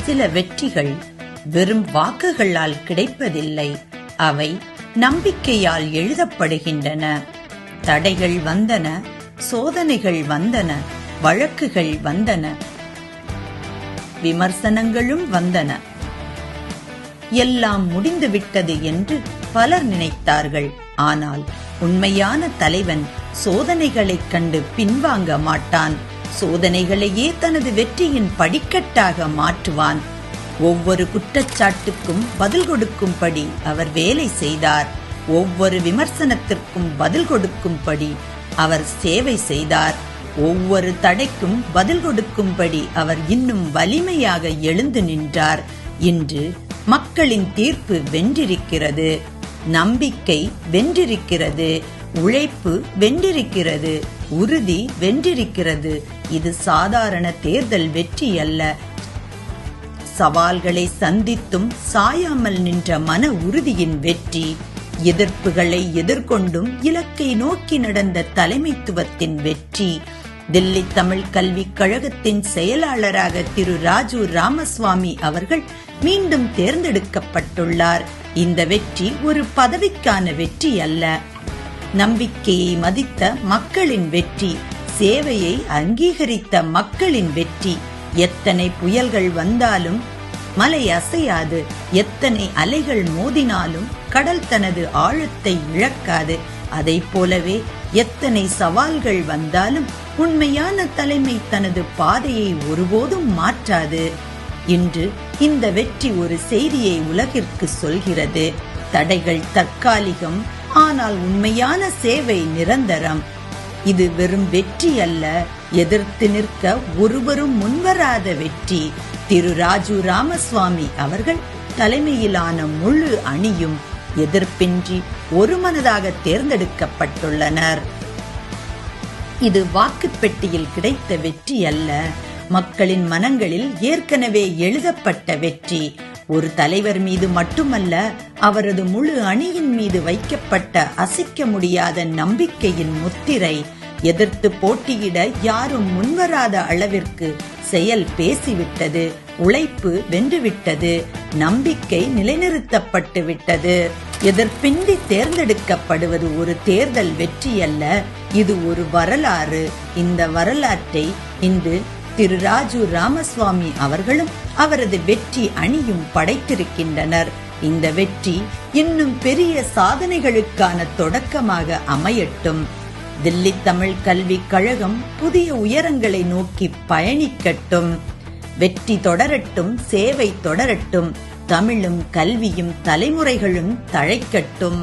சில வெற்றிகள் வெறும் வாக்குகளால் கிடைப்பதில்லை, அவை நம்பிக்கையால் எழுதப்படுகின்றன. தடைகள் வந்தன, சோதனைகள் வந்தன, வழக்குகள் வந்தன, விமர்சனங்களும் வந்தன. எல்லாம் முடிந்துவிட்டது என்று பலர் நினைத்தார்கள். ஆனால் உண்மையான தலைவன் சோதனைகளைக் கண்டு பின்வாங்க மாட்டான். சோதனைகளையே தனது வெற்றியின் படிக்கட்டாக மாற்றுவான். ஒவ்வொரு குற்றச்சாட்டுக்கும் பதில் கொடுக்கும்படி அவர் வேலை செய்தார். ஒவ்வொரு விமர்சனத்திற்கும் பதில் கொடுக்கும்படி அவர் சேவை செய்தார். ஒவ்வொரு தடைக்கும் பதில் கொடுக்கும்படி அவர் இன்னும் வலிமையாக எழுந்து நின்றார். இன்று மக்களின் தீர்ப்பு வென்றிருக்கிறது. நம்பிக்கை வென்றிருக்கிறது. உழைப்பு வென்றிருக்கிறது. உறுதி வென்றிருக்கிறது. இது சாதாரண தேர்தல் வெற்றி அல்ல. சவால்களை சந்தித்தும் சாயாமல் நின்ற மன உறுதியின் வெற்றி. எதிர்ப்புகளை எதிர்கொண்டும் இலக்கை நோக்கி நடந்த தலைமைத்துவத்தின் வெற்றி. தில்லி தமிழ் கல்விக் கழகத்தின் செயலாளராக திரு ராஜு ராமசுவாமி அவர்கள் மீண்டும் தேர்ந்தெடுக்கப்பட்டுள்ளார். இந்த வெற்றி ஒரு பதவிக்கான வெற்றி அல்ல, நம்பிக்கையை மதித்த மக்களின் வெற்றி, சேவையை அங்கீகரித்த மக்களின் வெற்றி. எத்தனை புயல்கள் வந்தாலும் மலை அசையாது, எத்தனை அலைகள் மோதினாலும் கடல் தனது ஆழத்தை இழக்காது. அதை போலவே எத்தனை சவால்கள் வந்தாலும் உண்மையான தலைமை தனது பாதையை ஒருபோதும் மாற்றாது. இன்று இந்த வெற்றி ஒரு செய்தியை உலகிற்கு சொல்கிறது. தடைகள் தற்காலிகம், ஆனால் உண்மையான சேவை நிரந்தரம். இது வெறும் வெற்றி அல்ல, எதிர்த்து நிற்க ஒருவரும் முன்வராத வெற்றி. திரு ராஜு ராமசுவாமி அவர்கள் தலைமையிலான முழு அணியும் எதிர்ப்பின்றி ஒருமனதாக தேர்ந்தெடுக்கப்பட்டுள்ளனர். இது வாக்குப்பெட்டியில் கிடைத்த வெற்றி அல்ல, மக்களின் மனங்களில் ஏற்கனவே எழுதப்பட்ட வெற்றி. ஒரு தலைவர் மீது மட்டுமல்ல, அவரது முழு அணியின் மீது வைக்கப்பட்ட அசைக்க முடியாத நம்பிக்கையின் முத்திரை. எதிர்த்து போட்டியிட யாரும் முன்வராத அளவிற்கு செயல் பேசிவிட்டது, உழைப்பு வென்றுவிட்டது, நம்பிக்கை நிலைநிறுத்தப்பட்டு விட்டது. எதிர்ப்பின்றி தேர்ந்தெடுக்கப்படுவது ஒரு தேர்தல் வெற்றி அல்ல, இது ஒரு வரலாறு. இந்த வரலாற்றை இன்று திரு ராஜு ராமசுவாமி அவர்களும் அவரது வெற்றி அணியும் படைத்திருக்கின்றனர். இந்த வெற்றி இன்னும் பெரிய சாதனைகளுக்கான தொடக்கமாக அமையட்டும். தில்லி தமிழ் கல்விக் கழகம் புதிய உயரங்களை நோக்கி பயணிக்கட்டும். வெற்றி தொடரட்டும், சேவை தொடரட்டும், தமிழும் கல்வியும் தலைமுறைகளும் தழைக்கட்டும்.